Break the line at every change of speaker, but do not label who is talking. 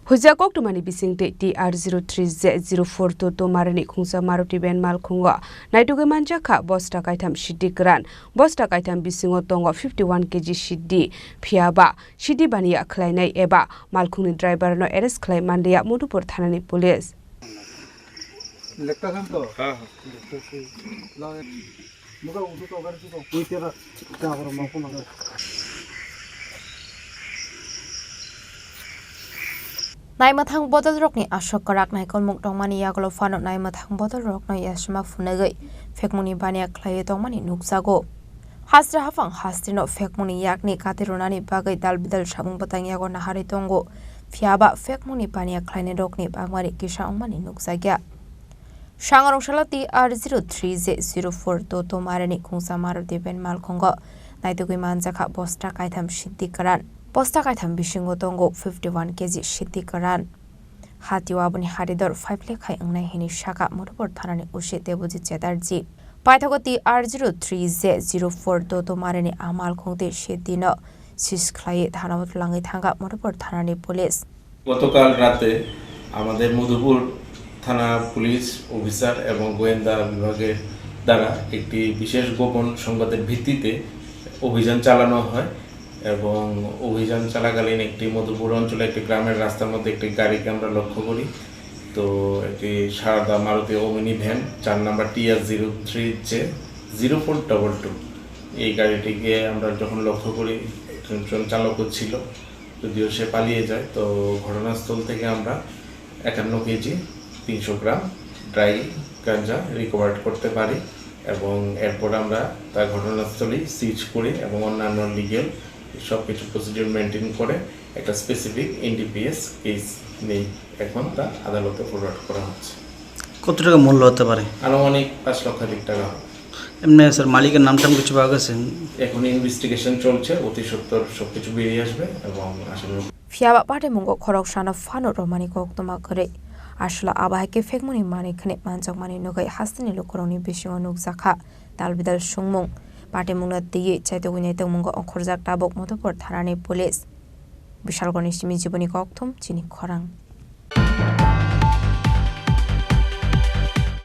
Hujakok to mani bisingte TR03J-0422 Marini Khongsa Maruti ben Malkhungo Naitugwi Manjakha Bosta Kaitham Siddi Kwran Bosta Kaitham bisingo tongo 51 kg Siddi phiaba Siddi baniya khlainai eba Malkhungni driver no arrest khlai mandiya Mudupur thanani police
Naimathang bottle rock ni ashok karak nai kon muk tong mani yaglo fanok naimathang bottle rock no yasma funagai fekmuni bania khlai tong mani nuksago hasra hafang hastrino fekmuni yakni katirunani bagai dalbidal samung batang yago nahari tongo phiaba fekmuni bania khlaine rokni bangmari kisa mani nuksagya Shangarong shalati TR03J-0422 Marini Khongsa Maruti ben Malkhungo Naitugwi Manjakha Bosta Kaitham Siddi Kwran Bosta Kaitham bisingo tongo 51 kg Siddi Kwran Hatiwabuni haridor 5 lekhai angnai hini shaka Mudupur thanani ushi debuji chetarji Paithago TR03J-0422 Marini Malkhungte Siddi no siskhlai thanawat langai thanga Mudupur thanani police
গতকাল রাতে আমাদের মধুপুর থানা police officer এবং গোয়েন্দা বিভাগের দ্বারা একটি বিশেষ গোপন সংবাদের ভিত্তিতে অভিযান চালানো হয় এবং অভিযান চলাকালীন একটি মধুপুর অঞ্চলে একটি গ্রামের রাস্তার মধ্যে একটি গাড়িকে আমরা লক্ষ্য করি তো একটি সারদা Maruti Omni van 4 number TR03J-0422 এই গাড়িটিকে আমরা যখন লক্ষ্য করি একজন চালক ছিল যদিও সে পালিয়ে যায় তো ঘটনাস্থল থেকে আমরা 51 কেজি 300 গ্রাম ড্রাই গাঁজা রিকভার করতে পারি এবং এরপর আমরা তার ঘটনাস্থলে সিজ করি এবং অন্যান্য লিগ্যাল সবকিছু প্রসিডিউর মেইনটেইন করে একটা স্পেসিফিক এনডিপিএস কেস নেই এখন তা আদালতে ফরওয়ার্ড করা হচ্ছে
কত টাকা মূল্য হতে পারে
আনুমানিক 5 লক্ষাধিক টাকা
এমনি স্যার মালিকের নামটা কিছু পাওয়া গেছে
এখন ইনভেস্টিগেশন চলছে অতি সত্বর সবকিছু বেরিয়ে আসবে এবং আসলে
Fiaba pate mungo khorok shana fano romani koktoma kare ashla abahake fekmuni mani khane manjak mani nogai hastini lokoroni bisingo nukjakha dalbidal sungmung pate mungna diye chaitogui naitung mungo okhorjak tabok Mudupur thanani police Bishalgoni simi jiboni kokthum Chini Khorang